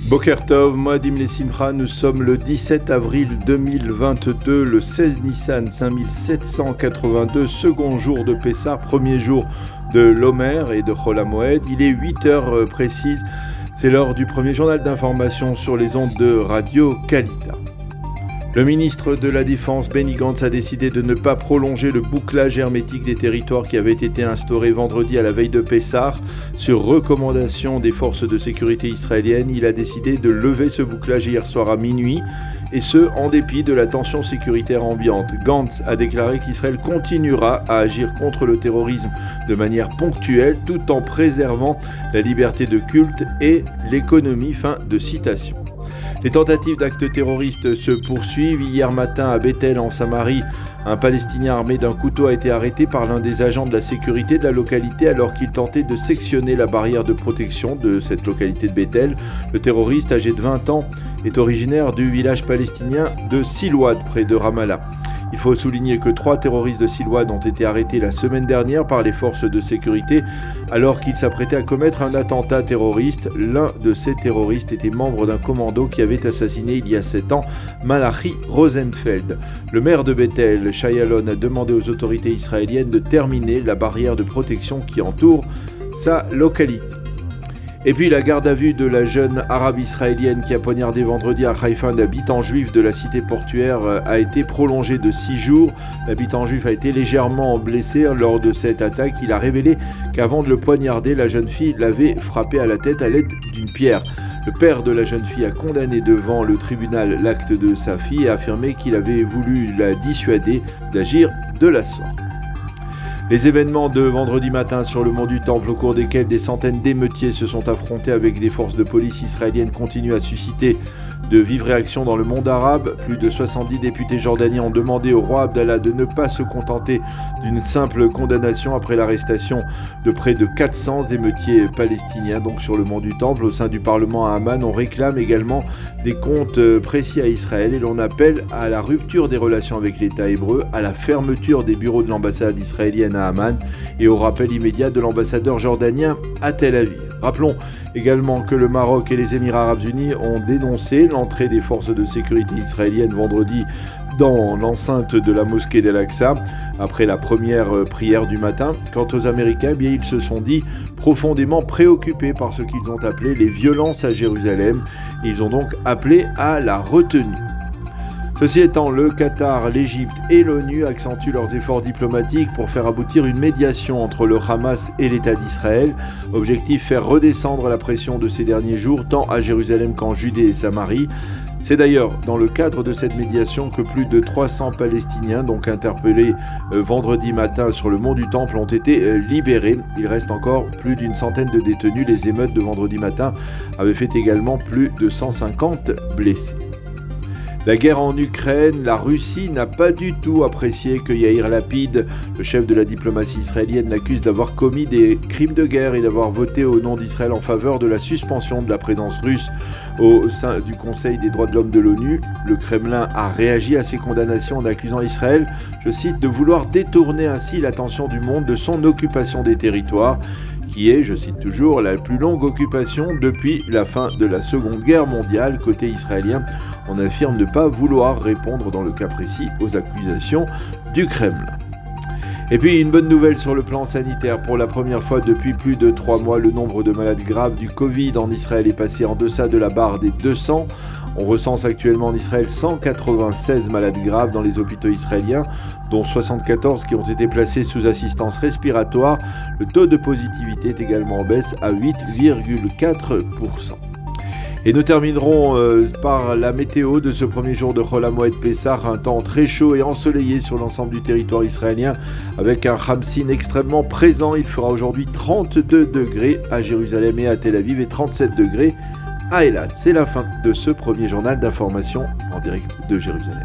Boker Tov, Moadim les Simcha, nous sommes le 17 avril 2022, le 16 Nissan 5782, second jour de Pessah, premier jour de l'Omer et de Chol HaMoed. Il est 8h précises, c'est l'heure du premier journal d'information sur les ondes de Radio Kalita. Le ministre de la Défense, Benny Gantz, a décidé de ne pas prolonger le bouclage hermétique des territoires qui avait été instauré vendredi à la veille de Pessah. Sur recommandation des forces de sécurité israéliennes, il a décidé de lever ce bouclage hier soir à minuit, et ce, en dépit de la tension sécuritaire ambiante. Gantz a déclaré qu'Israël continuera à agir contre le terrorisme de manière ponctuelle, tout en préservant la liberté de culte et l'économie. Fin de citation. Les tentatives d'actes terroristes se poursuivent. Hier matin, à Bethel, en Samarie, un Palestinien armé d'un couteau a été arrêté par l'un des agents de la sécurité de la localité alors qu'il tentait de sectionner la barrière de protection de cette localité de Bethel. Le terroriste, âgé de 20 ans, est originaire du village palestinien de Silouad, près de Ramallah. Il faut souligner que 3 terroristes de Silouad ont été arrêtés la semaine dernière par les forces de sécurité alors qu'ils s'apprêtaient à commettre un attentat terroriste. L'un de ces terroristes était membre d'un commando qui avait assassiné il y a 7 ans Malachi Rosenfeld. Le maire de Bethel, Shai Alon, a demandé aux autorités israéliennes de terminer la barrière de protection qui entoure sa localité. Et puis la garde à vue de la jeune arabe israélienne qui a poignardé vendredi à Haïfa un habitant juif de la cité portuaire a été prolongée de 6 jours. L'habitant juif a été légèrement blessé lors de cette attaque. Il a révélé qu'avant de le poignarder, la jeune fille l'avait frappé à la tête à l'aide d'une pierre. Le père de la jeune fille a condamné devant le tribunal l'acte de sa fille et a affirmé qu'il avait voulu la dissuader d'agir de la sorte. Les événements de vendredi matin sur le mont du Temple, au cours desquels des centaines d'émeutiers se sont affrontés avec des forces de police israéliennes, continuent à susciter de vives réactions dans le monde arabe. Plus de 70 députés jordaniens ont demandé au roi Abdallah de ne pas se contenter d'une simple condamnation après l'arrestation de près de 400 émeutiers palestiniens donc sur le mont du Temple. Au sein du Parlement à Amman, on réclame également des comptes précis à Israël et l'on appelle à la rupture des relations avec l'État hébreu, à la fermeture des bureaux de l'ambassade israélienne à Amman et au rappel immédiat de l'ambassadeur jordanien à Tel Aviv. Rappelons également que le Maroc et les Émirats arabes unis ont dénoncé l'entrée des forces de sécurité israéliennes vendredi dans l'enceinte de la mosquée d'Al-Aqsa après la première prière du matin. Quant aux Américains, bien, ils se sont dit profondément préoccupés par ce qu'ils ont appelé les violences à Jérusalem. Ils ont donc appelé à la retenue. Ceci étant, le Qatar, l'Égypte et l'ONU accentuent leurs efforts diplomatiques pour faire aboutir une médiation entre le Hamas et l'État d'Israël. Objectif, faire redescendre la pression de ces derniers jours, tant à Jérusalem qu'en Judée et Samarie. C'est d'ailleurs dans le cadre de cette médiation que plus de 300 Palestiniens, donc interpellés vendredi matin sur le mont du Temple, ont été libérés. Il reste encore plus d'une centaine de détenus. Les émeutes de vendredi matin avaient fait également plus de 150 blessés. La guerre en Ukraine, la Russie n'a pas du tout apprécié que Yair Lapid, le chef de la diplomatie israélienne, l'accuse d'avoir commis des crimes de guerre et d'avoir voté au nom d'Israël en faveur de la suspension de la présence russe au sein du Conseil des droits de l'homme de l'ONU. Le Kremlin a réagi à ces condamnations en accusant Israël, je cite, de vouloir détourner ainsi l'attention du monde de son occupation des territoires, qui est, je cite toujours, la plus longue occupation depuis la fin de la Seconde Guerre mondiale. Côté israélien, on affirme ne pas vouloir répondre dans le cas précis aux accusations du Kremlin. Et puis une bonne nouvelle sur le plan sanitaire. Pour la première fois depuis plus de 3 mois, le nombre de malades graves du Covid en Israël est passé en deçà de la barre des 200. On recense actuellement en Israël 196 malades graves dans les hôpitaux israéliens, dont 74 qui ont été placés sous assistance respiratoire. Le taux de positivité est également en baisse à 8,4%. Et nous terminerons par la météo de ce premier jour de Chol HaMoed Pessah, un temps très chaud et ensoleillé sur l'ensemble du territoire israélien, avec un Khamsin extrêmement présent. Il fera aujourd'hui 32 degrés à Jérusalem et à Tel Aviv et 37 degrés à Eilat. C'est la fin de ce premier journal d'information en direct de Jérusalem.